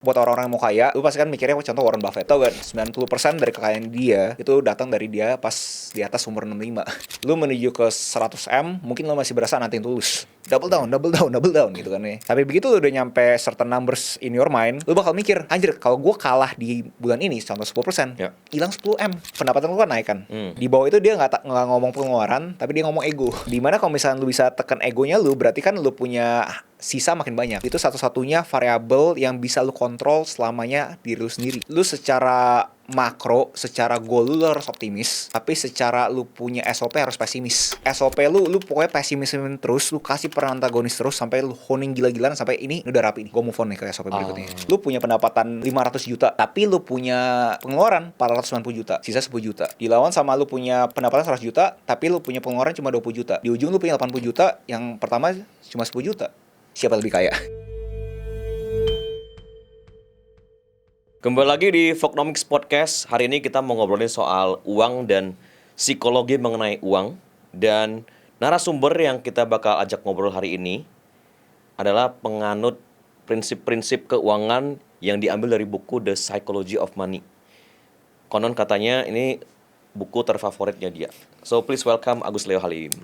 Buat orang-orang yang mau kaya, lu pasti kan mikirnya contoh Warren Buffett. Tau kan, 90% dari kekayaan dia itu datang dari dia pas di atas umur 65. Lu menuju ke 100M, mungkin lu masih berasa nothing tulus. Double down gitu kan ya. Tapi begitu lu udah nyampe certain numbers in your mind, lu bakal mikir, anjir kalau gue kalah di bulan ini, contoh 10%, hilang 10M, pendapatan lu kan naik kan. Di bawah itu dia nggak ngomong pengeluaran, tapi dia ngomong ego. Dimana kalau misalnya lu bisa tekan egonya lu, berarti kan lu punya sisa makin banyak. Itu satu-satunya variabel yang bisa lu kontrol selamanya diri lu sendiri. Lu secara makro, secara goal lu harus optimis, tapi secara lu punya SOP harus pesimis. SOP lu pokoknya pesimismin terus, lu kasih peran antagonis terus sampai lu honing gila-gilaan sampai ini udah rapi nih. Gua move on nih ke SOP berikutnya. Lu punya pendapatan 500 juta, tapi lu punya pengeluaran 490 juta, sisa 10 juta. Dilawan sama lu punya pendapatan 100 juta, tapi lu punya pengeluaran cuma 20 juta. Di ujung lu punya 80 juta, yang pertama cuma 10 juta. Siapa lebih kaya? Kembali lagi di Vlognomics Podcast. Hari ini kita mau ngobrolin soal uang dan psikologi mengenai uang. Dan narasumber yang kita bakal ajak ngobrol hari ini adalah penganut prinsip-prinsip keuangan yang diambil dari buku The Psychology of Money. Konon katanya ini buku terfavoritnya dia. So please welcome Agus Leo Halim.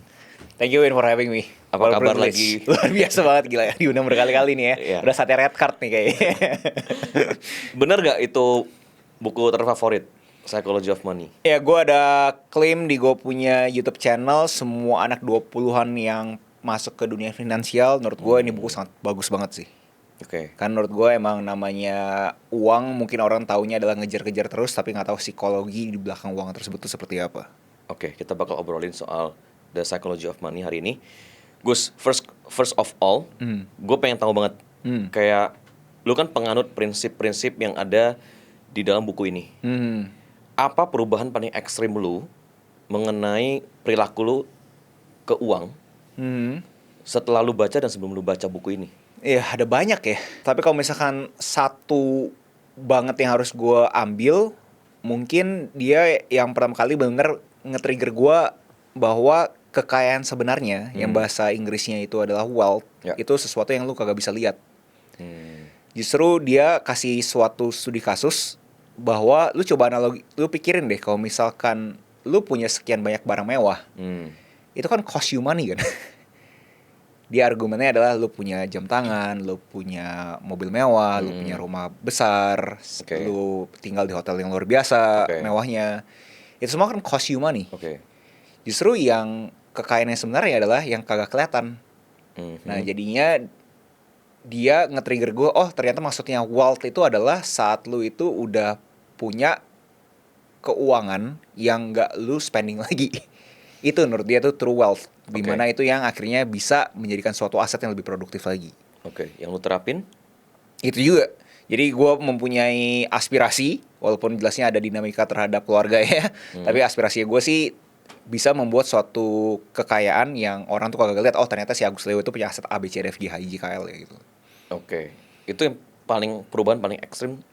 Thank you Win for having me. Apa kabar lagi? Luar biasa banget, gila ya. Diundang berkali-kali nih ya. Yeah. Udah saatnya red card nih kayaknya. Bener gak itu buku terfavorit, Psychology of Money? Ya, gue ada klaim di gue punya YouTube channel. Semua anak 20-an yang masuk ke dunia finansial, menurut gue ini buku sangat bagus banget sih. Oke. Kan menurut gue emang namanya uang, mungkin orang taunya adalah ngejar-kejar terus, tapi gak tahu psikologi di belakang uang tersebut itu seperti apa. Oke, kita bakal obrolin soal The Psychology of Money hari ini. Gus, first of all, gue pengen tahu banget, kayak lu kan penganut prinsip-prinsip yang ada di dalam buku ini. Apa perubahan paling ekstrim lu mengenai perilaku lu ke uang setelah lu baca dan sebelum lu baca buku ini? Iya, ada banyak ya. Tapi kalau misalkan satu banget yang harus gue ambil, mungkin dia yang pertama kali bener nge-trigger gue bahwa kekayaan sebenarnya yang bahasa Inggrisnya itu adalah wealth, itu sesuatu yang lu kagak bisa lihat. Justru dia kasih suatu studi kasus bahwa lu coba analogi, lu pikirin deh kalau misalkan lu punya sekian banyak barang mewah, itu kan cost you money kan. Dia argumennya adalah lu punya jam tangan, lu punya mobil mewah, lu punya rumah besar, lu tinggal di hotel yang luar biasa mewahnya. Itu semua kan cost you money. Justru yang kekayaannya sebenarnya adalah yang kagak kelihatan. Nah jadinya dia nge-trigger gue, oh ternyata maksudnya wealth itu adalah saat lu itu udah punya keuangan yang gak lu spending lagi. Itu menurut dia tuh true wealth. Dimana itu yang akhirnya bisa menjadikan suatu aset yang lebih produktif lagi. Yang lu terapin? Itu juga. Jadi gue mempunyai aspirasi, walaupun jelasnya ada dinamika terhadap keluarga ya. Tapi aspirasi gue sih bisa membuat suatu kekayaan yang orang tuh kagak lihat, oh ternyata si Agus Leo itu punya aset A, B, C, D, F, G, H, I, J, K, L ya gitu. Itu yang perubahan paling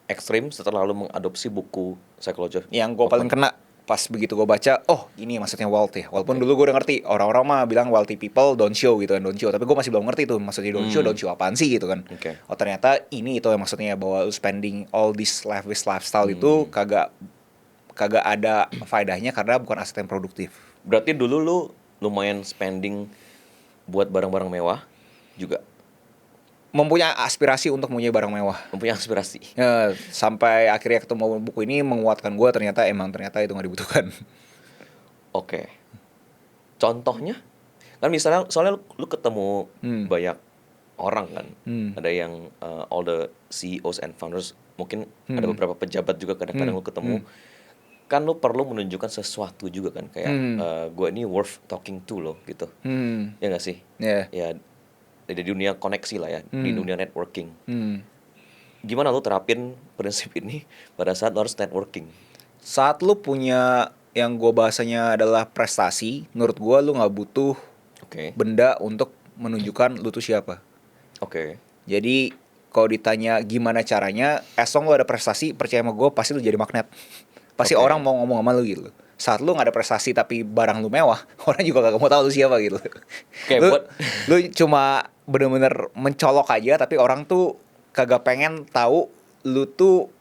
ekstrim setelah lu mengadopsi buku Psychology. Yang gue paling kena pas begitu gue baca, oh ini maksudnya wealth ya. Walaupun dulu gue udah ngerti, orang-orang mah bilang wealthy people don't show gitu kan, don't show. Tapi gue masih belum ngerti tuh maksudnya don't show apaan sih gitu kan. Oh ternyata ini itu yang maksudnya bahwa lu spending all this lavish lifestyle itu kagak ada faedahnya karena bukan aset yang produktif. Berarti dulu lu lumayan spending buat barang-barang mewah juga? Mempunyai aspirasi untuk mempunyai barang mewah. Mempunyai aspirasi. Ya, sampai akhirnya ketemu buku ini menguatkan gue ternyata itu gak dibutuhkan. Contohnya? Kan misalnya, soalnya lu ketemu banyak orang kan. Ada yang all the CEOs and founders. Mungkin ada beberapa pejabat juga kadang-kadang lu ketemu. Kan lu perlu menunjukkan sesuatu juga kan. Kayak gue ini worth talking to lo gitu. Ya gak sih? Ya di dunia koneksi lah ya, di dunia networking. Gimana lu terapin prinsip ini pada saat lu harus networking? Saat lu punya yang gue bahasanya adalah prestasi, menurut gue lu gak butuh benda untuk menunjukkan lu tuh siapa. Jadi kalau ditanya gimana caranya, as long lu ada prestasi, percaya sama gue pasti lu jadi magnet. Pasti orang mau ngomong sama lu gitu. Saat lu gak ada prestasi tapi barang lu mewah, orang juga gak mau tahu lu siapa gitu. Lu cuma bener-bener mencolok aja, tapi orang tuh kagak pengen tahu lu tuh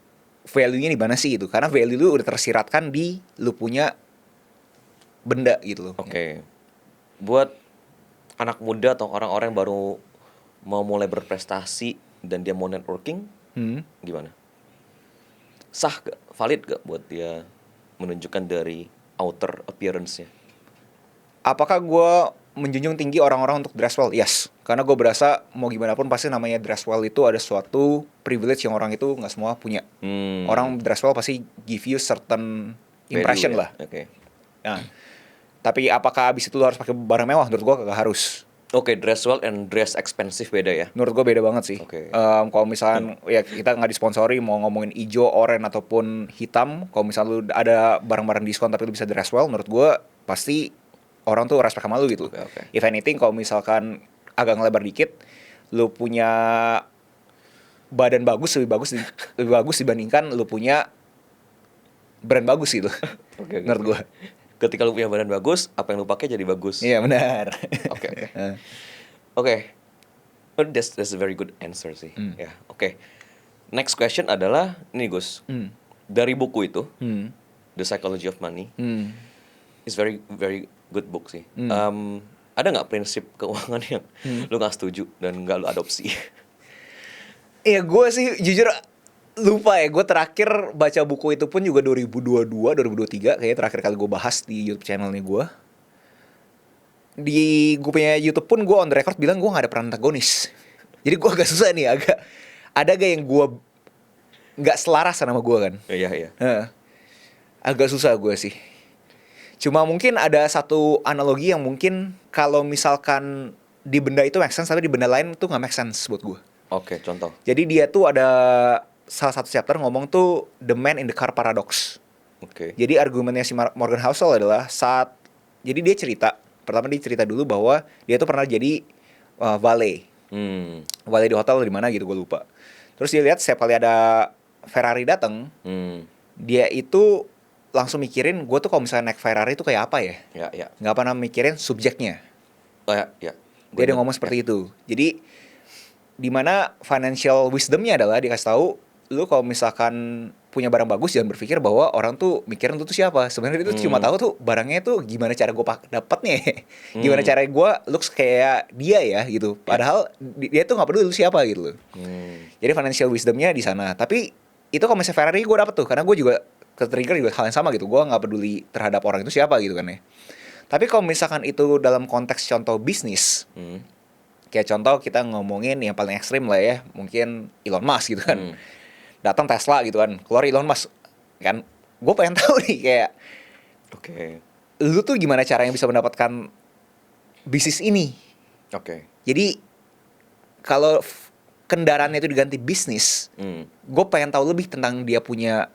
value-nya di mana sih gitu. Karena value lu udah tersiratkan di lu punya benda gitu loh. Oke. Buat anak muda atau orang-orang yang baru mau mulai berprestasi dan dia mau networking, gimana? Sah gak? Valid gak buat dia menunjukkan dari outer appearance-nya? Apakah gue menjunjung tinggi orang-orang untuk dress well? Yes. Karena gue berasa mau gimana pun pasti namanya dress well itu ada suatu privilege yang orang itu nggak semua punya. Orang dress well pasti give you certain impression Value, lah. ya? Oke. Nah, tapi apakah abis itu lo harus pakai barang mewah? Menurut gue kagak harus. Oke, dress well and dress expensive beda ya? Menurut gue beda banget sih. Oke. Kalau misalkan ya kita nggak disponsori mau ngomongin hijau, oranye ataupun hitam, kalau misalnya lu ada barang-barang diskon tapi lu bisa dress well, menurut gue pasti orang tuh respect sama lu gitu. Oke. If anything, kalau misalkan agak ngelebar dikit, lu punya badan bagus lebih bagus dibandingkan lu punya brand bagus gitu. Oke. Menurut gue. Ketika lu punya badan bagus, apa yang lu pakai jadi bagus. Iya benar. Oke. Oke. Oh, that's a very good answer sih. Ya, oke. Next question adalah ini Gus. Dari buku itu, The Psychology of Money, is very very good book sih. Ada nggak prinsip keuangan yang lu nggak setuju dan nggak lu adopsi? Iya gue sih jujur lupa ya. Gue terakhir baca buku itu pun juga 2022, 2023 kayaknya terakhir kali gue bahas di YouTube channelnya gue. Di gue punya YouTube pun gue on the record bilang gue gak ada peran antagonis. Jadi gue agak susah nih, ada gak yang gue gak selaras sama gue kan. Iya. Agak susah gue sih. Cuma mungkin ada satu analogi yang mungkin kalau misalkan di benda itu make sense, tapi di benda lain tuh gak make sense buat gue. Oke, contoh. Jadi dia tuh ada salah satu chapter ngomong tuh The Man in the Car Paradox. Oke. Jadi argumennya si Morgan Housel adalah jadi dia pertama dia cerita dulu bahwa dia tuh pernah jadi valet. Valet di hotel di mana gitu gue lupa. Terus dia lihat setiap kali ada Ferrari datang, dia itu langsung mikirin gue tuh kalau misalnya naik Ferrari itu kayak apa ya? Ya. Nggak pernah mikirin subjeknya. Oh ya. Dia ada ngomong seperti itu. Jadi di mana financial wisdomnya adalah dikasih tahu lu kalau misalkan punya barang bagus jangan berpikir bahwa orang tuh mikirin itu tuh siapa. Sebenarnya itu cuma tahu tuh barangnya tuh gimana cara gue dapatnya, gimana cara gue looks kayak dia ya gitu. Padahal dia tuh nggak peduli lu siapa gitu loh. Jadi financial wisdomnya di sana. Tapi itu kalau misalnya Ferrari gue dapet tuh karena gue juga ke-trigger juga hal yang sama gitu. Gue nggak peduli terhadap orang itu siapa gitu kan ya. Tapi kalau misalkan itu dalam konteks contoh bisnis, kayak contoh kita ngomongin yang paling ekstrim lah ya, mungkin Elon Musk gitu kan. Datang Tesla gitu kan, keluar Elon Musk kan. Gue pengen tahu nih kayak, lu tuh gimana caranya bisa mendapatkan bisnis ini? Jadi kalau kendaraannya itu diganti bisnis, gue pengen tahu lebih tentang dia punya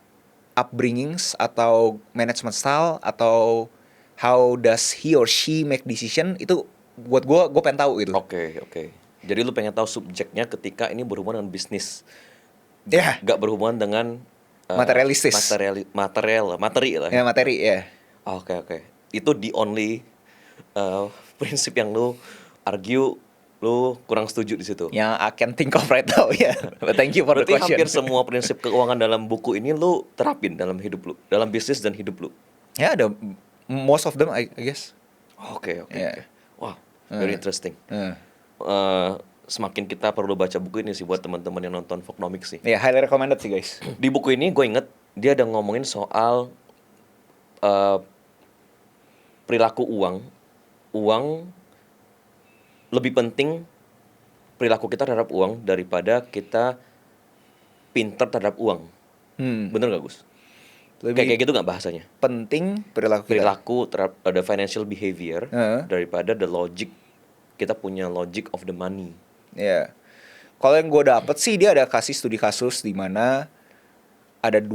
upbringings atau management style atau how does he or she make decision. Itu buat gue pengen tahu gitu. Oke. Jadi lu pengen tahu subjeknya ketika ini berhubungan dengan bisnis. Ya. Gak berhubungan dengan materialistis. Materi lah. Ya materi ya. Oke. Itu the only prinsip yang lu argue lu kurang setuju di situ. Yang I can think of right now ya. But thank you for the question. Berarti hampir semua prinsip keuangan dalam buku ini lu terapin dalam hidup lu, dalam bisnis dan hidup lu. Ya ada most of them I guess. Oke. Yeah. Wow, very interesting. Semakin kita perlu baca buku ini sih buat teman-teman yang nonton Vlognomics sih. Ya, highly recommended sih guys. Di buku ini gue inget dia ada ngomongin soal perilaku uang. Uang lebih penting perilaku kita terhadap uang daripada kita pinter terhadap uang. Bener gak Gus? Kayak gitu gak bahasanya? Penting perilaku terhadap ada financial behavior daripada the logic. Kita punya logic of the money. Ya. Kalau yang gue dapet sih dia ada kasih studi kasus di mana ada 2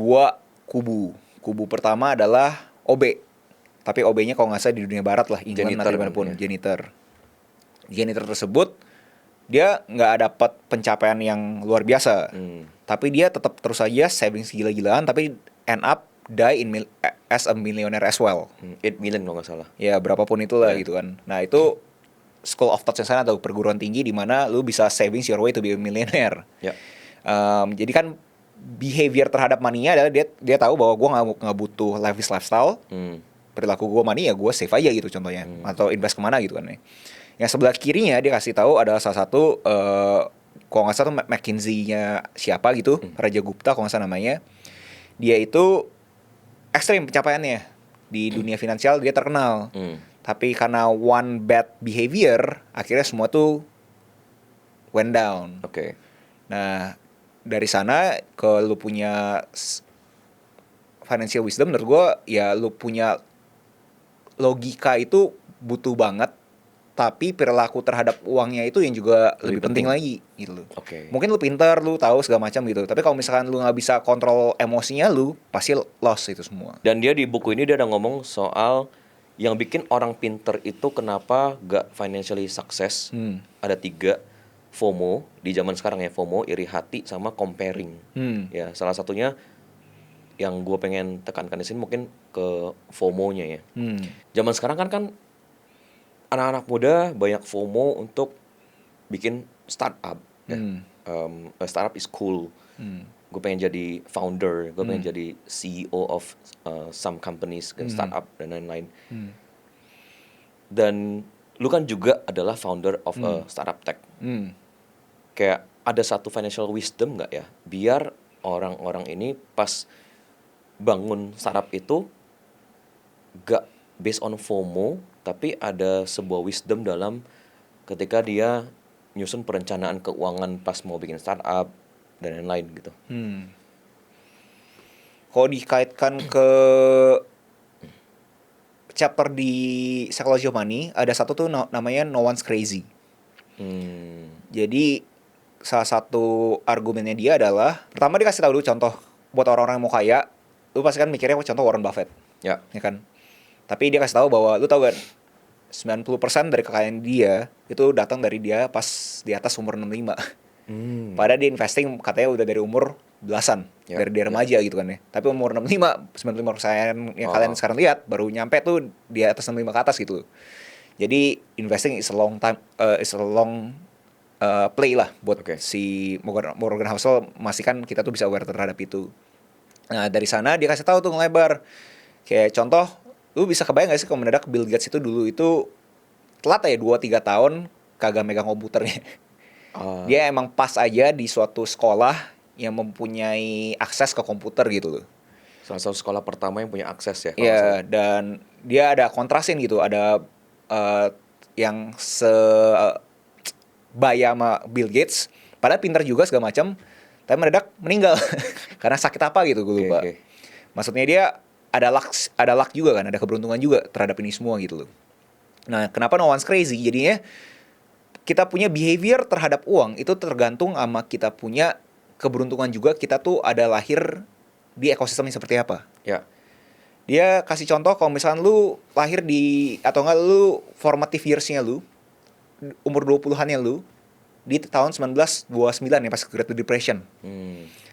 kubu. Kubu pertama adalah OB. Tapi OB-nya kalau nggak salah di dunia barat lah, England atau dimanapun, janitor. Janitor tersebut dia nggak dapat pencapaian yang luar biasa. Tapi dia tetap terus aja saving gila-gilaan, tapi end up die as a millionaire as well. 8 million kalau nggak salah. Ya berapapun itulah gitu kan. Nah itu school of thought yang sana atau perguruan tinggi di mana lu bisa savings your way to be a millionaire. Jadi kan behavior terhadap money-nya adalah dia tahu bahwa gue nggak butuh lavish lifestyle. Perilaku gue money ya gue save aja gitu contohnya, atau invest kemana gitu kan. Yang sebelah kirinya dia kasih tahu adalah salah satu kalau nggak salah tuh McKinsey-nya siapa gitu, Raja Gupta kalau nggak salah namanya. Dia itu ekstrim pencapaiannya di dunia finansial, dia terkenal. Tapi karena one bad behavior akhirnya semua tuh went down. Nah, dari sana ke lu punya financial wisdom, menurut gue ya lu punya logika itu butuh banget, tapi perilaku terhadap uangnya itu yang juga lebih penting lagi gitu. Mungkin lu pinter, lu tahu segala macam gitu, tapi kalau misalkan lu nggak bisa kontrol emosinya, lu pasti lost itu semua. Dan dia di buku ini dia ada ngomong soal yang bikin orang pinter itu kenapa gak financially success. Ada 3. FOMO di zaman sekarang ya, FOMO, iri hati, sama comparing. Ya, salah satunya yang gue pengen tekankan di sini mungkin ke FOMO-nya ya. Zaman sekarang kan anak-anak muda banyak FOMO untuk bikin startup. Startup is cool. Gue pengen jadi founder, gue pengen jadi CEO of some companies, startup dan lain-lain. Dan lu kan juga adalah founder of a startup tech. Kayak ada satu financial wisdom nggak ya, biar orang-orang ini pas bangun startup itu gak based on FOMO, tapi ada sebuah wisdom dalam ketika dia nyusun perencanaan keuangan pas mau bikin startup dan lain-lain gitu. Kalau dikaitkan ke chapter di Psychology of Money, ada satu tuh namanya No One's Crazy. Jadi salah satu argumennya dia adalah, pertama dia kasih tahu dulu contoh buat orang-orang yang mau kaya. Lu pasti kan mikirnya contoh Warren Buffett. Ya kan? Tapi dia kasih tahu bahwa lu tahu kan 90% dari kekayaan dia itu datang dari dia pas di atas umur 65. Padahal dia investing katanya udah dari umur belasan, dari dia remaja gitu kan ya. Tapi umur 65, 95% yang kalian sekarang lihat baru nyampe tuh di atas 65 ke atas gitu. Jadi investing is a long time, play lah buat si Morgan Housel, memastikan kita tuh bisa aware terhadap itu. Nah dari sana dia kasih tahu tuh ngelebar. Kayak contoh, lu bisa kebayang gak sih kalau mendadak Bill Gates itu dulu itu telat ya 2-3 tahun kagak megang komputernya. Dia emang pas aja di suatu sekolah yang mempunyai akses ke komputer gitu loh. Salah satu sekolah pertama yang punya akses ya. Iya, dan dia ada kontrasin gitu, ada yang sebaya sama Bill Gates, padahal pintar juga segala macam, tapi mendadak meninggal karena sakit apa gitu gue lupa. Maksudnya dia ada luck juga kan, ada keberuntungan juga terhadap ini semua gitu loh. Nah, kenapa no one's crazy? Jadinya kita punya behavior terhadap uang itu tergantung sama kita punya keberuntungan juga, kita tuh ada lahir di ekosistem yang seperti apa. Ya. Dia kasih contoh kalau misalkan lu lahir di, atau enggak lu formative years-nya lu, umur 20-annya lu, di tahun 1929 ya pas Great Depression.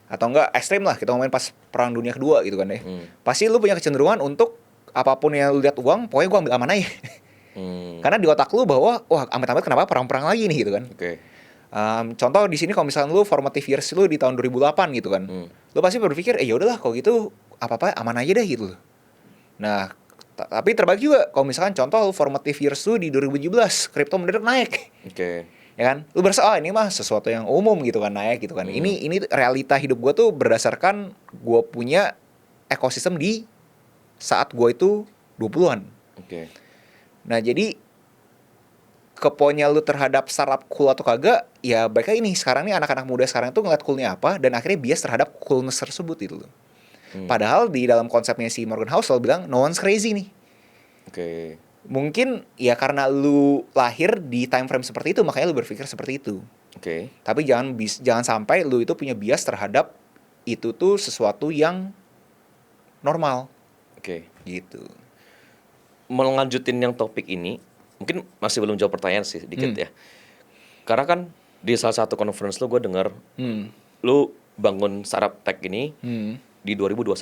Atau enggak ekstrim lah, kita ngomongin pas Perang Dunia Kedua gitu kan ya. Pasti lu punya kecenderungan untuk apapun yang lu lihat uang, pokoknya gua ambil aman aja. Karena di otak lu bahwa, wah amit-amit kenapa perang-perang lagi nih gitu kan. Contoh di sini kalau misalkan lu formative years lu di tahun 2008 gitu kan. Lu pasti berpikir, ya udahlah kalau gitu apa-apa aman aja deh gitu. Nah, tapi terbalik juga kalau misalkan contoh formative years lu di 2017, kripto mendadak naik. Ya kan? Lu berasa ini mah sesuatu yang umum gitu kan, naik gitu kan. Ini realita hidup gue tuh berdasarkan gue punya ekosistem di saat gue itu 20-an. Nah, jadi keponya lu terhadap startup cool atau kagak, ya baiknya ini sekarang nih anak-anak muda sekarang tuh ngeliat coolnya apa dan akhirnya bias terhadap coolness tersebut gitu loh. Padahal di dalam konsepnya si Morgan Housel bilang no one's crazy nih. Mungkin ya karena lu lahir di time frame seperti itu, makanya lu berpikir seperti itu. Tapi jangan sampai lu itu punya bias terhadap itu tuh sesuatu yang normal. Gitu. Melanjutin yang topik ini, mungkin masih belum jawab pertanyaan sih dikit ya. Karena kan di salah satu conference lu gue denger lu bangun startup tech ini di 2021,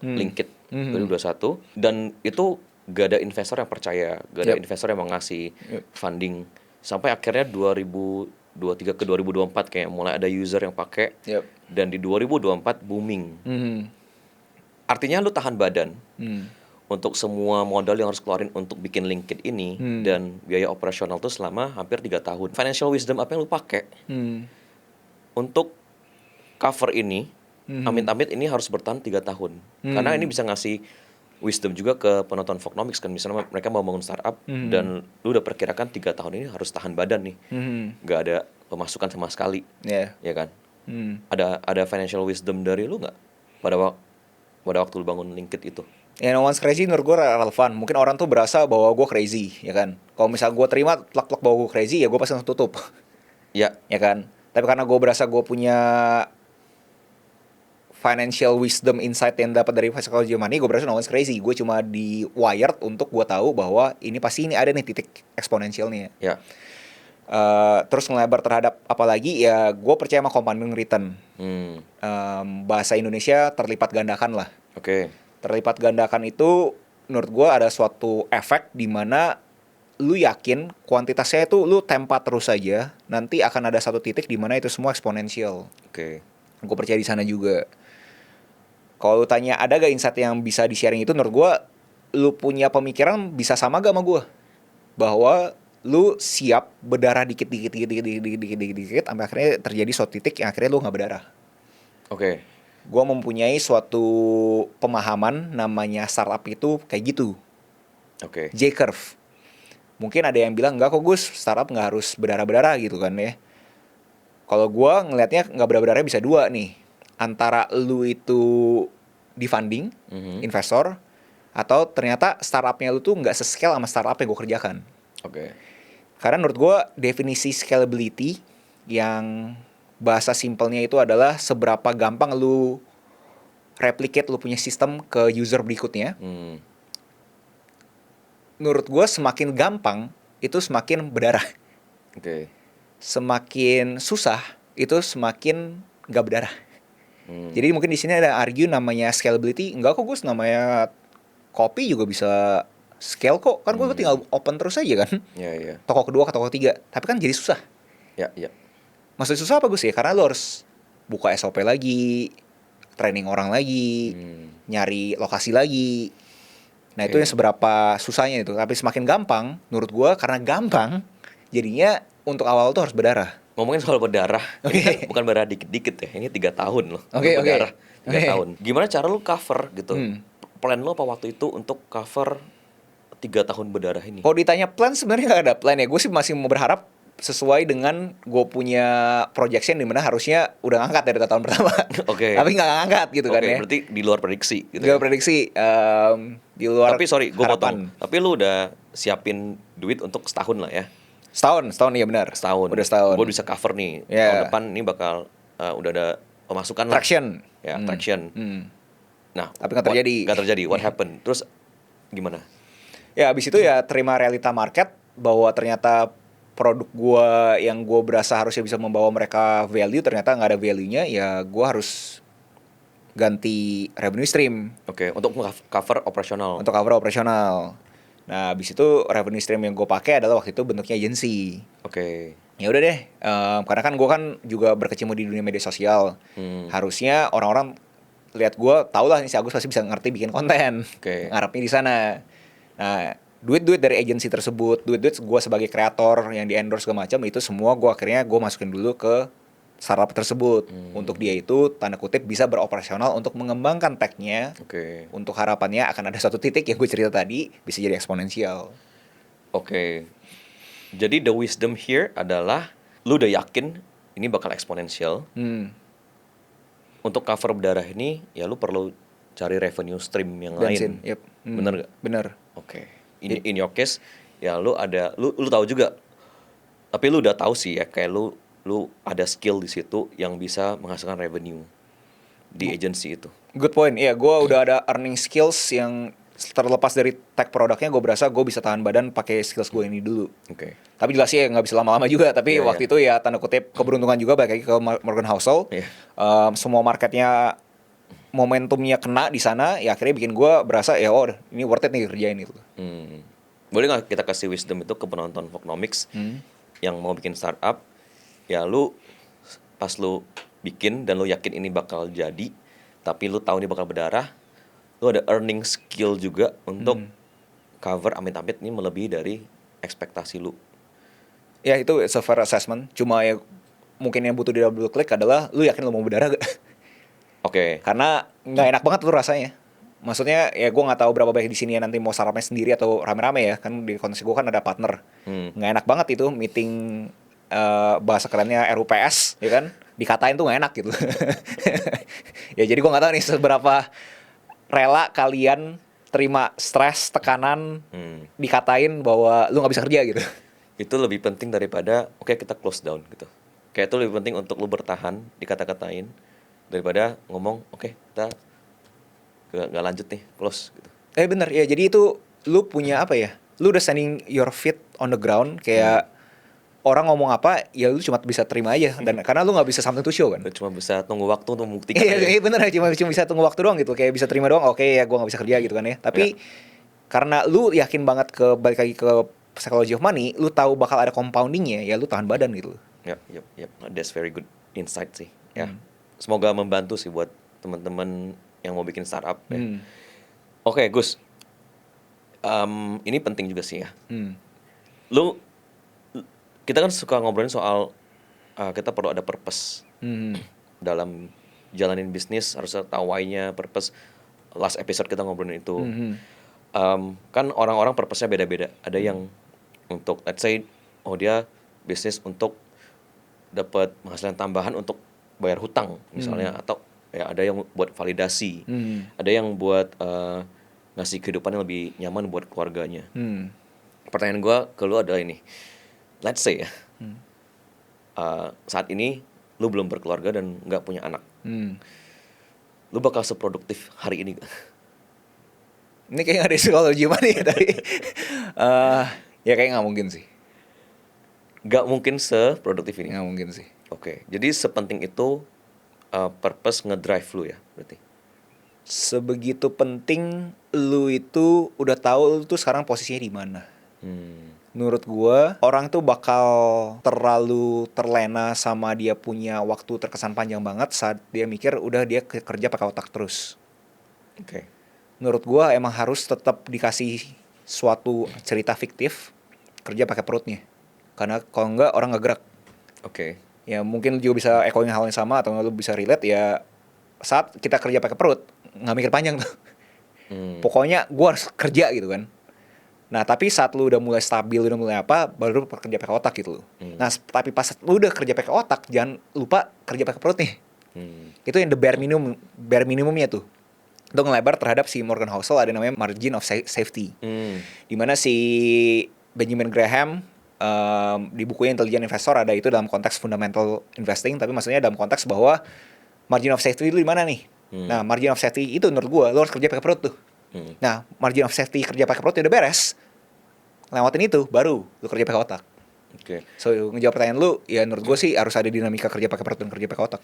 Linkit 2021, dan itu gak ada investor yang percaya, gak ada investor yang mau ngasih funding, sampai akhirnya 2022 2023 ke 2024 kayak mulai ada user yang pakai. Dan di 2024 booming. Artinya lu tahan badan untuk semua modal yang harus keluarin untuk bikin LinkedIn ini dan biaya operasional tuh selama hampir 3 tahun. Financial wisdom apa yang lu pakai untuk cover ini? Amit-amit ini harus bertahan 3 tahun. Karena ini bisa ngasih wisdom juga ke penonton Vlognomics kan. Misalnya mereka mau bangun startup dan lu udah perkirakan 3 tahun ini harus tahan badan nih. Gak ada pemasukan sama sekali. Ya kan? Ada financial wisdom dari lu nggak pada waktu lu bangun LinkedIn itu? Ya, no one's crazy menurut gue relevan. Mungkin orang tuh berasa bahwa gue crazy, ya kan. Kalau misalnya gue terima plak-plak bahwa gue crazy, ya gue pasti langsung tutup. Ya kan. Tapi karena gue berasa gue punya financial wisdom insight yang dapat dari psychology of money, gue berasa no one's crazy. Gue cuma di wired untuk gue tahu bahwa ini pasti ini ada nih titik eksponensialnya. Terus ngelebar terhadap apalagi ya gue percaya sama compounding return. Bahasa Indonesia terlipat gandakan lah. Terlipat gandakan itu menurut gue ada suatu efek di mana lu yakin kuantitasnya itu lu tempa terus saja, nanti akan ada satu titik di mana itu semua eksponensial. Gue percaya di sana juga. Kalau lu tanya ada gak insight yang bisa di-sharing itu, menurut gue lu punya pemikiran bisa sama gak sama gue? Bahwa lu siap berdarah dikit sampai akhirnya terjadi suatu titik yang akhirnya lu gak berdarah. Gue mempunyai suatu pemahaman namanya startup itu kayak gitu. J-curve. Mungkin ada yang bilang enggak kok Gus, startup gak harus berdarah-berdarah gitu kan ya. Kalau gue ngelihatnya gak berdarah-berdarah bisa dua nih. Antara lu itu di funding, investor, atau ternyata startupnya lu tuh gak se-scale sama startup yang gue kerjakan. Karena menurut gue definisi scalability yang bahasa simpelnya itu adalah seberapa gampang lu replicate lu punya sistem ke user berikutnya. Menurut gue semakin gampang itu semakin berdarah. Semakin susah itu semakin gak berdarah. Jadi mungkin di sini ada argue namanya scalability. Enggak kok Gus, namanya kopi juga bisa scale kok. Kan gue tinggal open terus aja kan. Toko kedua ke toko ketiga. Tapi kan jadi susah. Maksudnya susah apa Gus ya? Karena lo harus buka SOP lagi, training orang lagi, nyari lokasi lagi. Nah itu yang seberapa susahnya itu. Tapi semakin gampang, menurut gue karena gampang, jadinya untuk awal tuh harus berdarah. Ngomongin soal berdarah, ini kan bukan berdarah dikit-dikit ya. Ini 3 tahun loh. Berdarah 3 tahun. Gimana cara lu cover gitu? Plan lu apa waktu itu untuk cover 3 tahun berdarah ini? Kalau ditanya plan, sebenarnya nggak ada plan ya. Gue sih masih mau berharap sesuai dengan gue punya projection di mana harusnya udah ngangkat dari tahun pertama. Tapi nggak ngangkat gitu kan ya. Berarti di luar prediksi gitu. Di luar prediksi. Di luar Tapi sorry, gue harapan. potong. Tapi lu udah siapin duit untuk setahun lah ya? Setahun iya benar. Udah setahun. Gue bisa cover nih. Tahun depan ini bakal udah ada pemasukan traction. Traction. Nah, tapi nggak terjadi. Nggak terjadi. What happened? Terus gimana? Ya abis itu ya terima realita market bahwa ternyata produk gue yang gue berasa harusnya bisa membawa mereka value ternyata nggak ada value-nya, ya gue harus ganti revenue stream. Untuk cover operasional. Nah abis itu revenue stream yang gue pakai adalah waktu itu bentuknya agency. Ya udah deh, karena kan gue kan juga berkecimpung di dunia media sosial. Harusnya orang-orang lihat gue, tau lah nih si Agus pasti bisa ngerti bikin konten. Ngarepnya di sana. Nah duit dari agensi tersebut, duit gue sebagai kreator yang di endorse segala macam, itu semua gue akhirnya masukin dulu ke startup tersebut. Untuk dia itu tanda kutip bisa beroperasional untuk mengembangkan tech-nya. Untuk harapannya akan ada satu titik yang gue cerita tadi bisa jadi eksponensial. Jadi the wisdom here adalah lu udah yakin ini bakal eksponensial. Untuk cover berdarah ini ya lu perlu cari revenue stream yang lain. Bener gak? Bener. In your case ya lu tahu juga, tapi lu udah tahu sih ya kayak lu ada skill di situ yang bisa menghasilkan revenue di agency itu. Good point. Iya, gue udah ada earning skills yang terlepas dari tech produknya, gue berasa gue bisa tahan badan pakai skills gue ini dulu. Tapi jelas ya nggak bisa lama-lama juga. Tapi waktu itu ya tanda kutip keberuntungan juga, balik lagi ke Morgan Housel. Semua marketnya momentumnya kena di sana, ya akhirnya bikin gue berasa ya ini worth it nih kerjain itu. Boleh nggak kita kasih wisdom itu ke penonton Vlognomics yang mau bikin startup, ya lu pas lu bikin dan lu yakin ini bakal jadi, tapi lu tahu ini bakal berdarah, lu ada earning skill juga untuk cover amit-amit ini melebihi dari ekspektasi lu. Ya itu it's a fair assessment. Cuma ya mungkin yang butuh di double click adalah lu yakin lu mau berdarah gak? Oke. Karena nggak enak banget tuh rasanya. Maksudnya ya gue nggak tahu berapa baik di sini ya nanti mau sarapan sendiri atau rame-rame ya, kan di kondisi gue kan ada partner. Nggak enak banget itu meeting, bahasa kerennya RUPS ya kan, dikatain tuh nggak enak gitu. Ya jadi gue nggak tahu nih seberapa rela kalian terima stres, tekanan, dikatain bahwa lu nggak bisa kerja gitu. Itu lebih penting daripada oke, kita close down gitu. Kayak itu lebih penting untuk lu bertahan dikata-katain daripada ngomong oke, kita nggak lanjut nih, close gitu. Bener ya, jadi itu lu punya apa ya, lu udah standing your feet on the ground, kayak orang ngomong apa ya lu cuma bisa terima aja, dan karena lu nggak bisa something to show kan. Lu cuma bisa tunggu waktu untuk membuktikan. Iya bener, cuma bisa tunggu waktu doang gitu, kayak bisa terima doang, oke ya gue nggak bisa kerja gitu kan ya. Tapi karena lu yakin banget balik lagi ke psychology of money, lu tahu bakal ada compoundingnya, ya lu tahan badan gitu. Yep. That's very good insight sih. Ya. Semoga membantu sih buat teman-teman yang mau bikin startup ya. Oke, Gus. Ini penting juga sih ya. Kita kan suka ngobrolin soal kita perlu ada purpose dalam jalanin bisnis, harus tahu why-nya, purpose. Last episode kita ngobrolin itu. Kan orang-orang purpose-nya beda-beda. Ada yang untuk, let's say, dia bisnis untuk dapat penghasilan tambahan untuk bayar hutang misalnya, atau ya ada yang buat validasi, ada yang buat ngasih kehidupan yang lebih nyaman buat keluarganya. Pertanyaan gue ke lu adalah ini, let's say ya, saat ini lu belum berkeluarga dan nggak punya anak, lu bakal seproduktif hari ini gak? Ini kayaknya ada psikologi mana ya tadi. Ya kayaknya nggak mungkin sih. Nggak mungkin seproduktif ini. Nggak mungkin sih. Oke, jadi sepenting itu purpose ngedrive lu ya berarti. Sebegitu penting lu itu udah tahu lu tuh sekarang posisinya di mana. Menurut gua orang tuh bakal terlalu terlena sama dia punya waktu terkesan panjang banget saat dia mikir udah dia kerja pakai otak terus. Oke. Menurut gua emang harus tetap dikasih suatu cerita fiktif, kerja pakai perutnya. Karena kalau enggak orang nggak gerak. Oke. Ya mungkin lu juga bisa echoing hal yang sama atau lu bisa relate ya, saat kita kerja pakai perut nggak mikir panjang tuh. Pokoknya gua harus kerja gitu kan. Nah tapi saat lu udah mulai stabil, udah mulai apa, baru kerja pakai otak gitu loh. Nah tapi pas lu udah kerja pakai otak, jangan lupa kerja pakai perut nih. Itu yang the bare minimumnya tuh. Untuk ngelebar terhadap si Morgan Housel ada namanya margin of safety. Dimana si Benjamin Graham di bukunya Intelligent Investor ada itu dalam konteks fundamental investing, tapi maksudnya dalam konteks bahwa margin of safety itu di mana nih? Nah, margin of safety itu menurut gue lo harus kerja pakai perut tuh. Nah, margin of safety kerja pakai perut udah beres, lewatin itu baru lo kerja pakai otak. Oke. So ngejawab pertanyaan lu, ya menurut gue sih harus ada dinamika kerja pakai perut dan kerja pakai otak.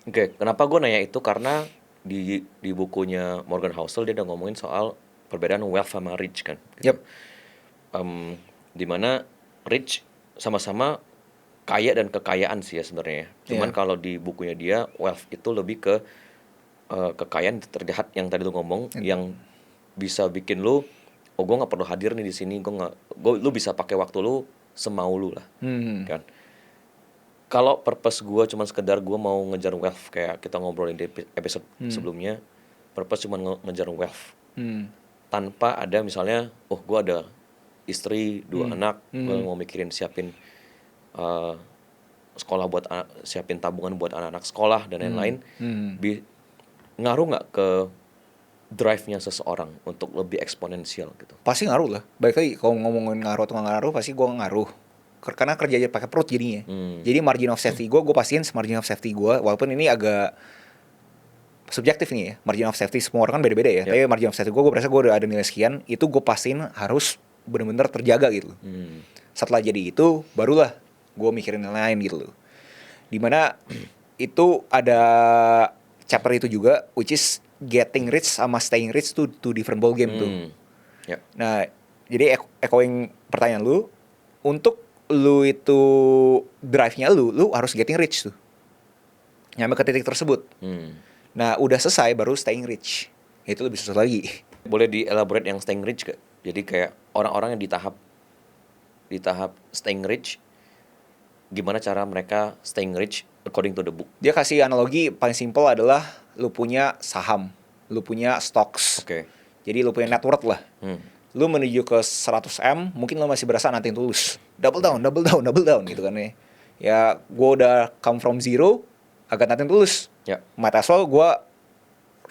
Oke, kenapa gue nanya itu karena di bukunya Morgan Housel dia udah ngomongin soal perbedaan wealth sama rich kan. Gitu. Dimana rich sama-sama kaya dan kekayaan sih ya sebenarnya. Cuman kalau di bukunya dia wealth itu lebih ke kekayaan terlihat yang tadi lu ngomong, yang bisa bikin lu gue nggak perlu hadir nih di sini, lu bisa pakai waktu lu semau lu lah, kan. Kalau purpose gue cuma sekedar gue mau ngejar wealth kayak kita ngobrolin di episode sebelumnya, purpose cuma ngejar wealth tanpa ada misalnya gue ada istri, 2 anak, gue mau mikirin siapin sekolah buat siapin tabungan buat anak-anak sekolah dan lain-lain, ngaruh nggak ke drive-nya seseorang untuk lebih eksponensial gitu? Pasti ngaruh lah. Baik lagi kalau ngomongin ngaruh atau nggak ngaruh, pasti gue ngaruh. Karena kerja aja pakai perut jadinya. Jadi margin of safety gue pastiin margin of safety gue, walaupun ini agak subjektif nih ya, margin of safety semua orang kan beda-beda ya. Tapi margin of safety gue merasa gue udah ada nilai sekian, itu gue pastiin harus benar-benar terjaga gitu. Setelah jadi itu, barulah gue mikirin yang lain gitu loh. Dimana itu ada chapter itu juga, which is getting rich sama staying rich tuh two different ball game tuh. Nah, jadi echoing pertanyaan lu, untuk lu itu drive-nya lu harus getting rich tuh. Nyampe ke titik tersebut. Nah, udah selesai baru staying rich. Itu lebih susah lagi. Boleh di-elaborate yang staying rich gak? Jadi kayak orang-orang yang di tahap staying rich, gimana cara mereka staying rich according to the book? Dia kasih analogi paling simple adalah lu punya saham, lu punya stocks. Oke. Jadi lu punya net worth lah. Lu menuju ke 100M, mungkin lu masih berasa nothing tulus. Double down gitu kan ya. Ya, gue udah come from zero, agak nothing tulus. Ya. Might as well gue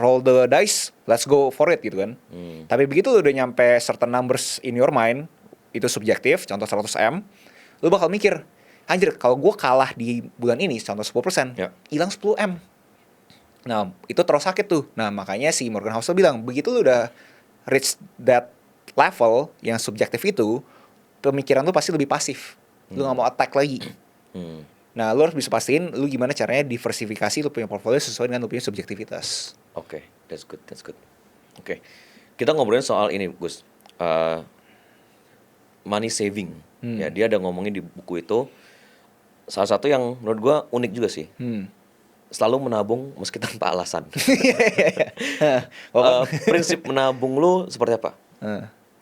roll the dice, let's go for it gitu kan. Tapi begitu lu udah nyampe certain numbers in your mind, itu subjektif, contoh 100M, lu bakal mikir, anjir kalau gue kalah di bulan ini, contoh 10%, hilang 10M. Nah, itu terus sakit tuh. Nah, makanya si Morgan Housel bilang, begitu lu udah reach that level yang subjektif itu, pemikiran lu pasti lebih pasif. Lu gak mau attack lagi. Nah, lu harus bisa pastiin lu gimana caranya diversifikasi lu punya portfolio sesuai dengan lu punya subjektivitas. Oke, that's good. Oke. Kita ngobrolin soal ini, Gus. Money saving. Ya, dia ada ngomongin di buku itu. Salah satu yang menurut gua unik juga sih. Selalu menabung meski tanpa alasan. Prinsip menabung lu seperti apa?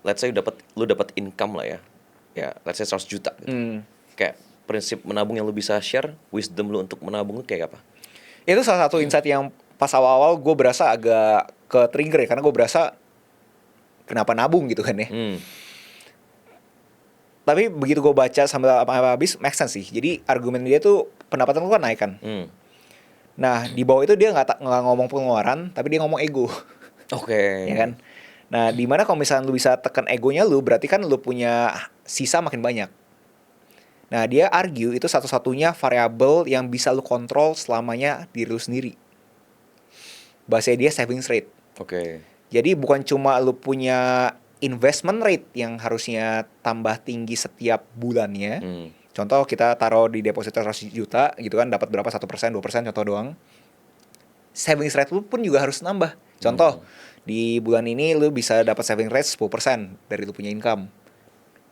Let's say lu dapat income lah ya. Ya, let's say 100 juta gitu. Kayak prinsip menabung yang lu bisa share, wisdom lu untuk menabung itu kayak apa? Itu salah satu insight yang pas awal-awal gue berasa agak ke trigger ya, karena gue berasa kenapa nabung gitu kan ya. Tapi begitu gue baca sampai habis, make sense sih. Jadi argumen dia tuh pendapatan lu kan naik kan. Nah, di bawah itu dia nggak ngomong pengeluaran, tapi dia ngomong ego. Oke. Ya kan? Nah, dimana kalau misalnya lu bisa tekan egonya lu, berarti kan lu punya sisa makin banyak. Nah, dia argue itu satu-satunya variabel yang bisa lu kontrol selamanya diri lu sendiri. Bahasanya dia savings rate. Oke. Jadi bukan cuma lu punya investment rate yang harusnya tambah tinggi setiap bulannya. Contoh kita taruh di deposito 100 juta gitu kan, dapat berapa, 1%, 2% contoh doang. Savings rate lu pun juga harus nambah. Contoh, di bulan ini lu bisa dapat saving rate 10% dari lu punya income.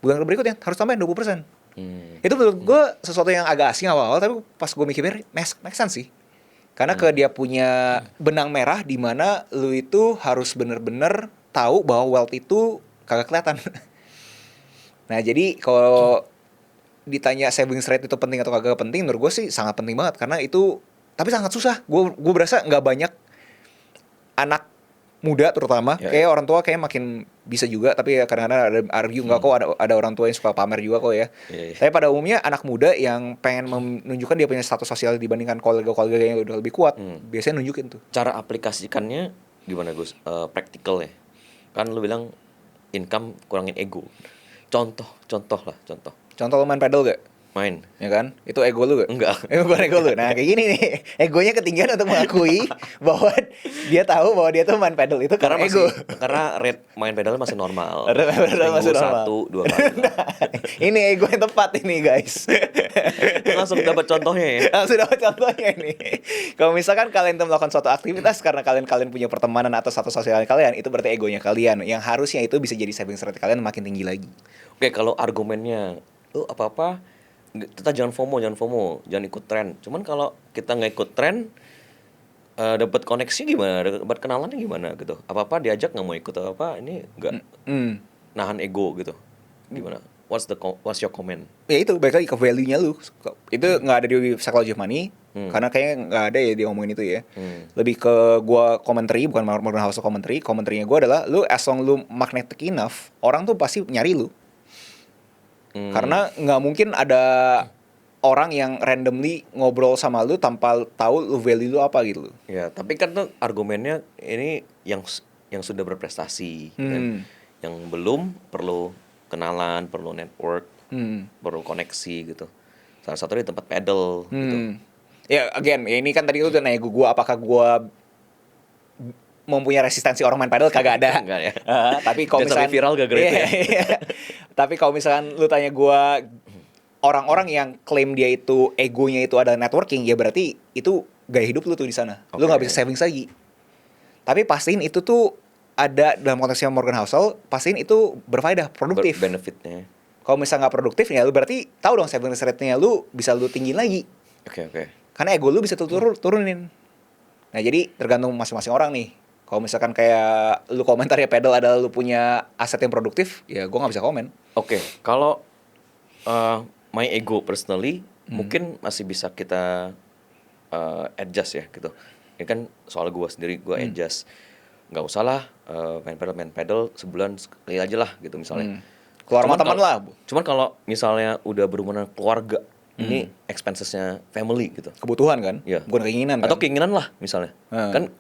Bulan berikutnya harus tambahin 20%. Itu menurut gue sesuatu yang agak asing awal-awal, tapi pas gue mikir make sense sih. Karena dia punya benang merah di mana lu itu harus bener-bener tahu bahwa wealth itu kagak kelihatan. Nah, jadi kalau ditanya savings rate itu penting atau kagak penting, menurut gue sih sangat penting banget, karena itu tapi sangat susah. Gue berasa nggak banyak anak muda terutama, kayak orang tua kayak makin bisa juga, tapi ya kadang-kadang ada argue nggak kok, ada orang tua yang suka pamer juga kok ya. Tapi pada umumnya anak muda yang pengen menunjukkan dia punya status sosial dibandingkan kolega-kolega yang udah lebih kuat, biasanya nunjukin tuh. Cara aplikasikannya gimana, Gus? Practical ya. Kan lu bilang income kurangin ego. Contoh. Contoh lu main pedal gak? Main. Ya kan? Itu ego lu gak? Enggak. Bukan ego lu. Nah, kayak gini nih. Egonya ketinggian untuk mengakui bahwa dia tahu bahwa dia tuh main pedal itu karena ego. Karena rate main pedal masih normal. Masih normal. 1-2 kali. Nah, ini ego yang tepat ini, guys. Langsung dapat contohnya ya. Langsung dapat contohnya ini. Kalau misalkan kalian tuh melakukan suatu aktivitas karena kalian punya pertemanan atau status sosial kalian, itu berarti egonya kalian. Yang harusnya itu bisa jadi savings rate kalian makin tinggi lagi. Oke, kalau argumennya lu apa-apa kita jangan FOMO, jangan ikut tren. Cuman kalau kita nggak ikut tren, dapat koneksi gimana, dapat kenalannya gimana gitu. Apa-apa diajak nggak mau ikut apa ini nggak nahan ego gitu. Gimana? What's your comment? Ya itu balik lagi ke value-nya lu. Itu nggak ada di Psychology of Money, karena kayaknya nggak ada ya dia ngomongin itu ya. Lebih ke gua commentary, bukan Morgan Housel commentary. Commentary-nya gua adalah lu as long lu magnetic enough, orang tuh pasti nyari lu. Karena nggak mungkin ada orang yang randomly ngobrol sama lu tanpa tahu lu value lu apa gitu. Ya, tapi kan tuh argumennya ini yang sudah berprestasi, kan? Yang belum perlu kenalan, perlu network, perlu koneksi gitu. Salah satu di tempat pedal gitu. Ya, again, ini kan tadi lu udah nanya gue apakah gue mempunyai resistensi orang main padel, kagak ada. Enggak ya. Tapi kalau misalkan viral gak gitu ya. Tapi kalau misalkan lu tanya gue orang-orang yang klaim dia itu egonya itu ada networking, ya berarti itu gaya hidup lu tuh di sana. Lu nggak bisa savings lagi. Tapi pastiin itu tuh ada dalam konteksnya Morgan Housel, pastiin itu berfaedah, produktif. Benefitnya. Kalau misalnya nggak produktif ya lu berarti tahu dong saving rate-nya lu bisa lu tinggiin lagi. Oke. Karena ego lu bisa turunin. Nah jadi tergantung masing-masing orang nih. Kalau misalkan kayak lu komentar ya pedal adalah lu punya aset yang produktif, ya gue nggak bisa komen. Oke, kalau my ego personally mungkin masih bisa kita adjust ya gitu. Ini kan soal gue sendiri, gue adjust. Nggak usah lah main pedal sebulan sekali aja lah gitu misalnya. Keluar sama teman lah. Cuman kalau misalnya udah berhubungan keluarga, ini expenses-nya family gitu. Kebutuhan kan? Iya. Bukan keinginan kan? Atau keinginan lah misalnya. Kan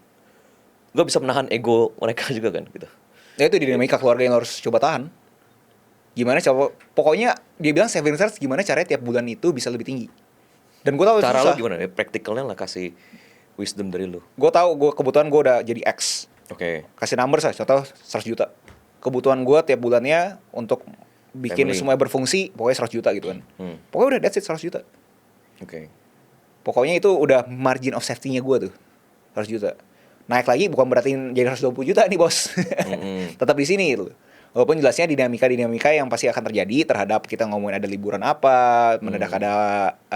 gue bisa menahan ego mereka juga kan gitu. Ya itu dinamika keluarga yang harus coba tahan. Gimana coba, pokoknya dia bilang saving rate gimana caranya tiap bulan itu bisa lebih tinggi. Dan gue tahu Cara susah. lo gimana? Praktikalnya lah, kasih wisdom dari lo. Gue tahu, kebutuhan gue udah jadi X. Oke. Kasih number saya, contoh 100 juta. Kebutuhan gue tiap bulannya untuk bikin Family. semuanya berfungsi, pokoknya 100 juta gitu kan. Pokoknya udah that's it 100 juta. Oke. Pokoknya itu udah margin of safety-nya gue tuh 100 juta. Naik lagi bukan berarti jadi 120 juta nih bos. Tetap di sini gitu. Walaupun jelasnya dinamika yang pasti akan terjadi terhadap kita ngomongin ada liburan apa, mendadak ada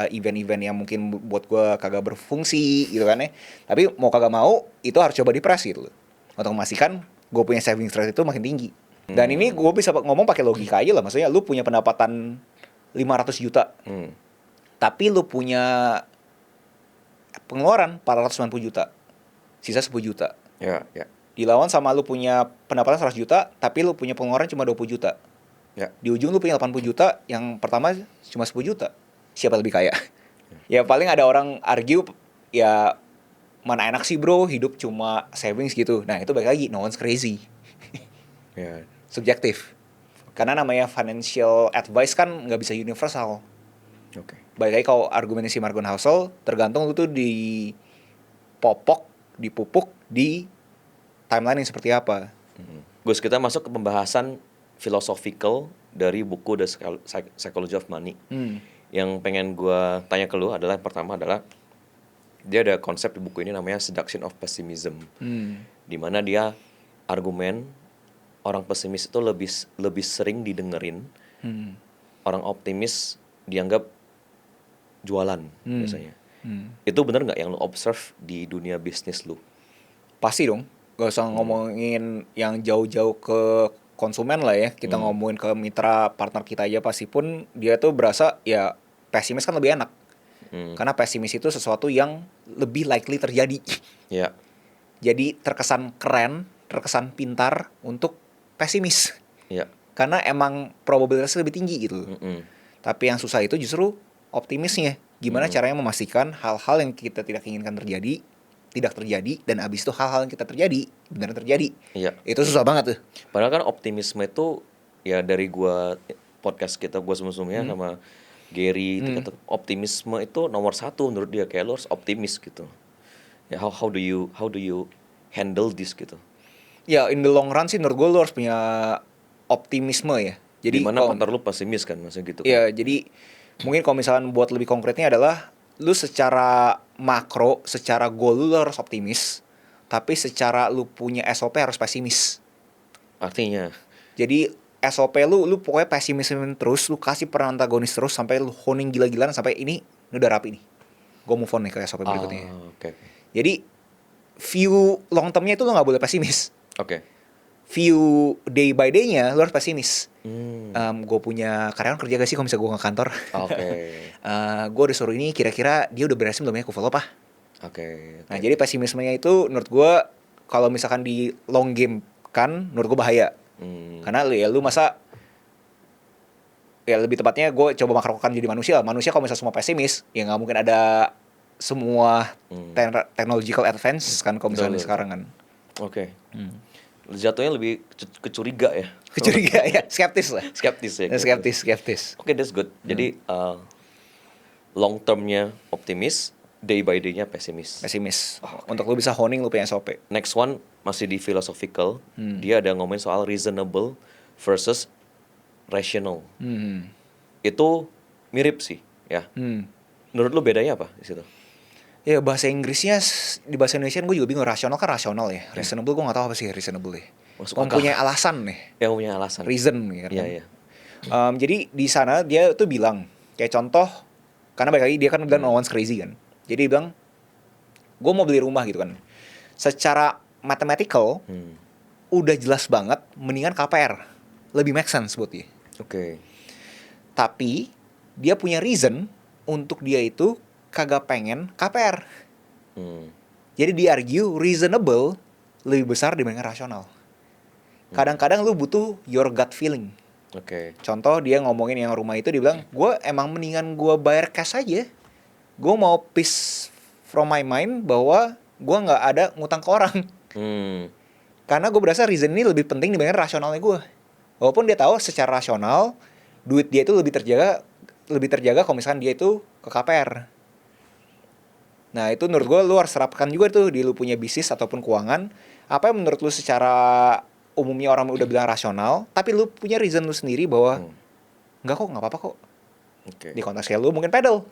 event-event yang mungkin buat gue kagak berfungsi gitu kan ya. Tapi mau kagak mau itu harus coba dipres gitu loh. Untuk memastikan gue punya saving rate itu makin tinggi. Dan ini gue bisa ngomong pakai logika aja lah. Maksudnya lu punya pendapatan 500 juta. Tapi lu punya pengeluaran 490 juta. Sisa 10 juta. Ya. Dilawan sama lu punya pendapatan 100 juta, tapi lu punya pengeluaran cuma 20 juta. Ya. Di ujung lu punya 80 juta, yang pertama cuma 10 juta. Siapa lebih kaya? Ya paling ada orang argue, ya mana enak sih bro, hidup cuma savings gitu. Nah itu balik lagi, no one's crazy. Ya. Subjektif. Karena namanya financial advice kan nggak bisa universal. Oke. Balik lagi kalau argumennya si Margon Hausel, tergantung lu tuh dipupuk di timeline yang seperti apa. Gus, kita masuk ke pembahasan philosophical dari buku The Psychology of Money. Yang pengen gue tanya ke lu adalah, yang pertama adalah dia ada konsep di buku ini namanya seduction of pessimism. Dimana dia argumen orang pesimis itu lebih sering didengerin, orang optimis dianggap jualan biasanya. Itu benar nggak yang lu observe di dunia bisnis lu? Pasti dong. Gak usah ngomongin yang jauh-jauh ke konsumen lah ya. Kita ngomongin ke mitra partner kita aja, pasti pun dia tuh berasa ya pesimis kan lebih enak. Karena pesimis itu sesuatu yang lebih likely terjadi. Ya. Jadi terkesan keren, terkesan pintar untuk pesimis. Ya. Karena emang probabilitasnya lebih tinggi gitu. Tapi yang susah itu justru optimisnya. Gimana caranya memastikan hal-hal yang kita tidak inginkan terjadi tidak terjadi, dan abis itu hal-hal yang kita terjadi benar terjadi. Iya. Itu susah banget tuh. Padahal kan optimisme itu ya dari podcast kita sebelumnya sama Gary itu kata optimisme itu nomor 1 menurut dia, kayak lo harus optimis gitu. Ya how do you handle this gitu? Ya in the long run sih menurut gue lo harus punya optimisme ya. Jadi dimana partner lu pesimis kan maksudnya gitu. Ya jadi mungkin kalau misalkan buat lebih konkretnya adalah lu secara makro, secara goal lu harus optimis, tapi secara lu punya SOP harus pesimis. Artinya jadi SOP lu pokoknya pesimis terus, lu kasih peran antagonis terus sampai lu honing gila-gilaan sampai ini udah rapi nih. Gue move on nih ke SOP berikutnya. Okay. Jadi view long termnya itu lu gak boleh pesimis. Oke. View day by day-nya lu harus pesimis. Gue punya karyawan kerja gak sih kalau misalnya gue nggak kantor? Oke. Gue udah suruh ini, kira-kira dia udah berhasil belum ya aku follow apa? Oke. Nah jadi pesimismenya itu menurut gue kalau misalkan di long game kan menurut gue bahaya. Karena lu masa ya lebih tepatnya gue coba makrokan jadi manusia kalau misalnya semua pesimis ya nggak mungkin ada semua technological advance kan kalau misalnya sekarang kan. Oke. Jatuhnya lebih kecuriga ya. Kecuriga ya, skeptis lah. Skeptis ya. Skeptis. Oke, that's good. Jadi long termnya optimis, day by day-nya pesimis. Untuk lu bisa honing lu punya SOP. Next one masih di philosophical. Dia ada ngomongin soal reasonable versus rational. Itu mirip sih, ya. Menurut lu bedanya apa di situ? Ya bahasa Inggrisnya di bahasa Indonesia gue juga bingung. Rasional kan rasional ya. Reasonable gue nggak tahu apa sih reasonable ya. Mempunyai alasan nih. Yang punya alasan. Reason ya kan. Iya. Jadi di sana dia tuh bilang kayak contoh, karena balik lagi dia kan bilang no one's crazy kan. Jadi dia bilang gue mau beli rumah gitu kan. Secara mathematical udah jelas banget mendingan KPR, lebih make sense buat dia. Oke. Tapi dia punya reason untuk dia itu kagak pengen KPR. Jadi dia argue reasonable lebih besar dibandingkan rasional. Kadang-kadang lu butuh your gut feeling. Oke. Contoh dia ngomongin yang rumah itu, dia bilang gue emang mendingan gue bayar cash aja. Gue mau peace from my mind bahwa gue nggak ada ngutang ke orang. Karena gue berasa reason ini lebih penting dibandingkan rasionalnya gue. Walaupun dia tahu secara rasional duit dia itu lebih terjaga kalau misalkan dia itu ke KPR. Nah itu menurut gue lu harus terapkan juga tuh di lu punya bisnis ataupun keuangan. Apa yang menurut lu secara umumnya orang udah bilang rasional, tapi lu punya reason lu sendiri bahwa nggak apa-apa kok. Okay. Di konteks kayak lu mungkin pedal.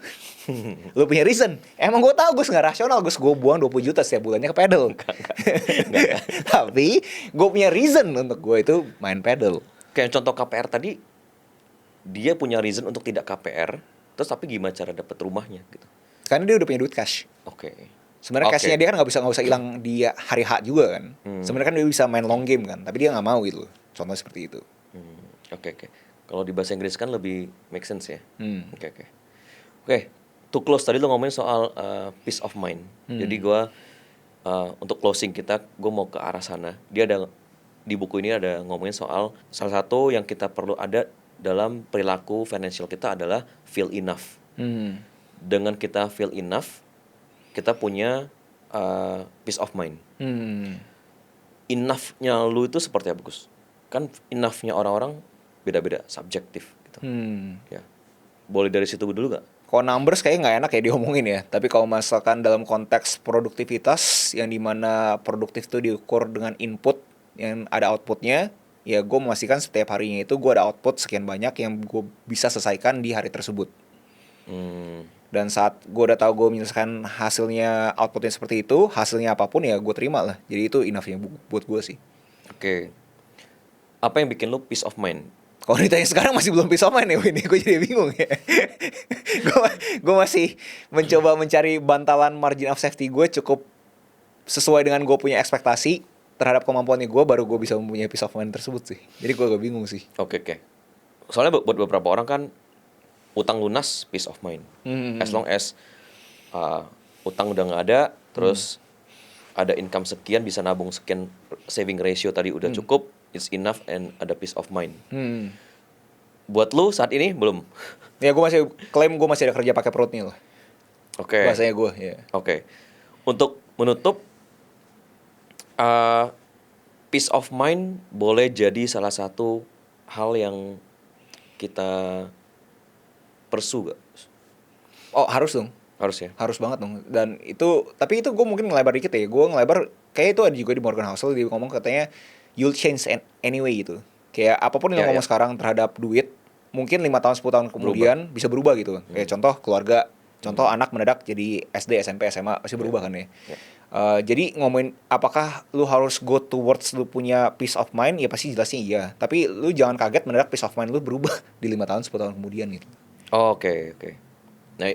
Lu punya reason. Emang gue tahu gue nggak rasional, gue buang 20 juta setiap bulannya ke pedal. Enggak. Tapi gue punya reason untuk gue itu main pedal. Kayak contoh KPR tadi, dia punya reason untuk tidak KPR, terus tapi gimana cara dapat rumahnya gitu? Karena dia udah punya duit cash. Oke. Sebenarnya cashnya dia kan nggak usah hilang di hari H juga kan. Sebenarnya kan dia bisa main long game kan, tapi dia nggak mau gitu. Contoh seperti itu. Oke. Kalau di bahasa Inggris kan lebih make sense ya. Oke. To close tadi lo ngomongin soal peace of mind. Jadi gue untuk closing kita, gue mau ke arah sana. Dia ada di buku ini ada ngomongin soal salah satu yang kita perlu ada dalam perilaku financial kita adalah feel enough. Dengan kita feel enough, kita punya peace of mind. Enough-nya lu itu seperti apa, Gus? Kan enough-nya orang-orang beda-beda, subjektif gitu. Ya. Boleh dari situ dulu gak? Kalau numbers kayaknya nggak enak ya diomongin ya. Tapi kalau misalkan dalam konteks produktivitas, yang dimana produktif itu diukur dengan input yang ada outputnya, ya gue memastikan setiap harinya itu gue ada output sekian banyak yang gue bisa selesaikan di hari tersebut. Dan saat gue udah tahu gue menyelesaikan hasilnya, outputnya seperti itu, hasilnya apapun ya gue terima lah. Jadi itu enough-nya buat gue sih. Oke. Apa yang bikin lu peace of mind? Kalau ditanya sekarang masih belum peace of mind ya, ini gue jadi bingung ya. Gue masih mencoba mencari bantalan margin of safety gue cukup sesuai dengan gue punya ekspektasi terhadap kemampuannya gue, baru gue bisa mempunyai peace of mind tersebut sih. Jadi gue agak bingung sih. Oke. Soalnya buat beberapa orang kan utang lunas peace of mind. As long as utang udah nggak ada, terus ada income sekian, bisa nabung sekian, saving ratio tadi udah cukup, it's enough and ada peace of mind. Buat lu saat ini belum? Ya gue masih klaim gue masih ada kerja pakai perutnya lah. Oke. Bahasanya gue ya. Oke. Untuk menutup, peace of mind boleh jadi salah satu hal yang kita pursue gak? Oh harus dong. Harus ya? Harus banget dong. Dan itu, tapi itu gue mungkin ngelebar dikit ya. Gue ngelebar, kayak itu ada juga di Morgan Housel, dia ngomong katanya you'll change anyway gitu. Kayak apapun yang ngomong sekarang terhadap duit, mungkin 5 tahun 10 tahun kemudian bisa berubah gitu. Kayak contoh keluarga, contoh anak mendadak jadi SD, SMP, SMA pasti berubah kan ya. Jadi ngomongin apakah lu harus go towards lu punya peace of mind, ya pasti jelasnya iya. Tapi lu jangan kaget mendadak peace of mind lu berubah di 5 tahun 10 tahun kemudian gitu. Oke. Nah,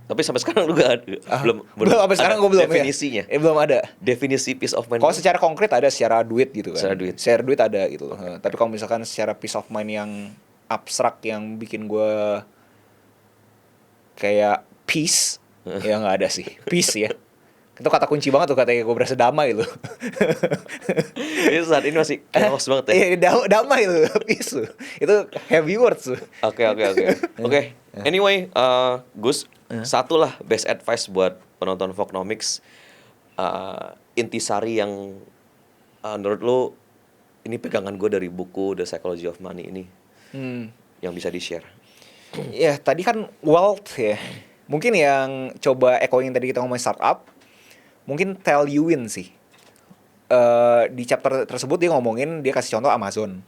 tapi sampai sekarang lu gak ada, belum sampai sekarang gue belum definisinya. Ya. Belum ada. Definisi peace of mind. Kalau secara konkret ada secara duit gitu kan. Secara duit ada gitu. Tapi kalau misalkan secara peace of mind yang abstrak yang bikin gue kayak peace, ya nggak ada sih. Peace ya. Itu kata kunci banget tuh, katanya gue berasa damai loh. Itu saat ini masih chaos banget ya. Iya, damai loh, peace loh. Itu heavy words loh. Oke. Anyway, Gus, satu lah best advice buat penonton Vlognomics, intisari yang menurut lo ini pegangan gue dari buku The Psychology of Money ini, yang bisa di-share. Ya, tadi kan wealth ya. Mungkin yang coba echoing tadi kita ngomongin startup, mungkin tell you win sih. Di chapter tersebut dia ngomongin, dia kasih contoh Amazon.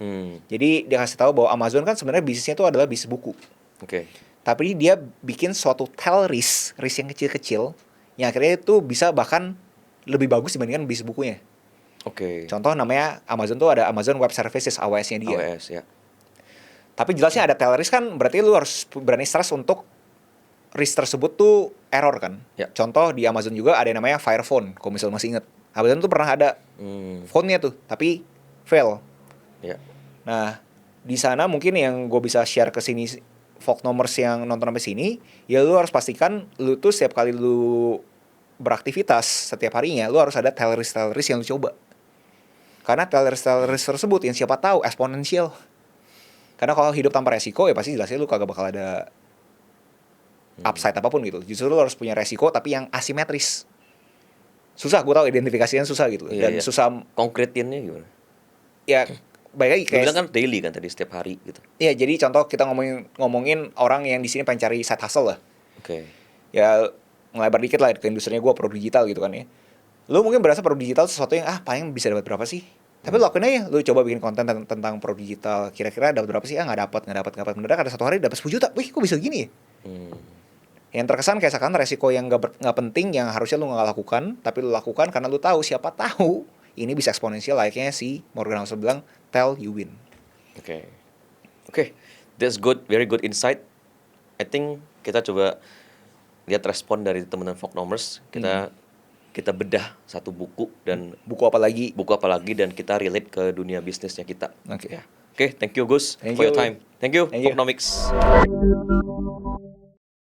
Jadi dia kasih tahu bahwa Amazon kan sebenarnya bisnisnya itu adalah bisnis buku. Oke. Tapi dia bikin suatu tail risk yang kecil-kecil, yang akhirnya itu bisa bahkan lebih bagus dibandingkan bisnis bukunya. Oke. Contoh namanya Amazon tuh ada Amazon Web Services, AWS-nya dia. AWS ya. Tapi jelasnya ada tail risk kan, berarti lu harus berani stress untuk risk tersebut tuh error kan. Ya. Contoh di Amazon juga ada yang namanya Fire Phone, kalau misalnya masih inget. Amazon tuh pernah ada phone-nya tuh, tapi fail. Ya. Nah, di sana mungkin yang gue bisa share ke sini Fog Nomers yang nonton sampai sini, ya lu harus pastikan lu tuh setiap kali lu beraktivitas setiap harinya, lu harus ada tail risk yang lu coba. Karena tail risk tersebut yang siapa tahu eksponensial. Karena kalau hidup tanpa resiko ya pasti jelasnya lu kagak bakal ada upside apapun gitu. Justru lu harus punya resiko tapi yang asimetris. Susah, gue tahu identifikasinya susah gitu. Iya, Dan iya. susah Konkretinnya gimana? ya baik lagi Lu kayak bilang kan daily kan tadi, setiap hari gitu. ya jadi contoh kita ngomongin orang yang di sini pengen cari side hustle lah. Oke. Ya ngelebar dikit lah ke industrinya gue produk digital gitu kan ya. Lu mungkin berasa produk digital sesuatu yang paling bisa dapat berapa sih? Tapi lu lakuin aja, lu coba bikin konten tentang produk digital, kira-kira dapat berapa sih? Nggak dapat. Mendadak ada 1 hari dapat 10 juta. Wih, kok bisa gini ya? Yang terkesan kayak seakan resiko yang nggak penting yang harusnya lu nggak lakukan, tapi lu lakukan karena lu tahu siapa tahu ini bisa eksponensial layaknya si Morgan Housel bilang, tell you win. Oke. That's good, very good insight. I think kita coba lihat respon dari teman-teman Fog Nomers. Kita bedah satu buku dan Buku apa lagi? dan kita relate ke dunia bisnisnya kita. Oke. Oke, thank you Gus Thank for you. your time. Thank you, Thank you. Fognomics.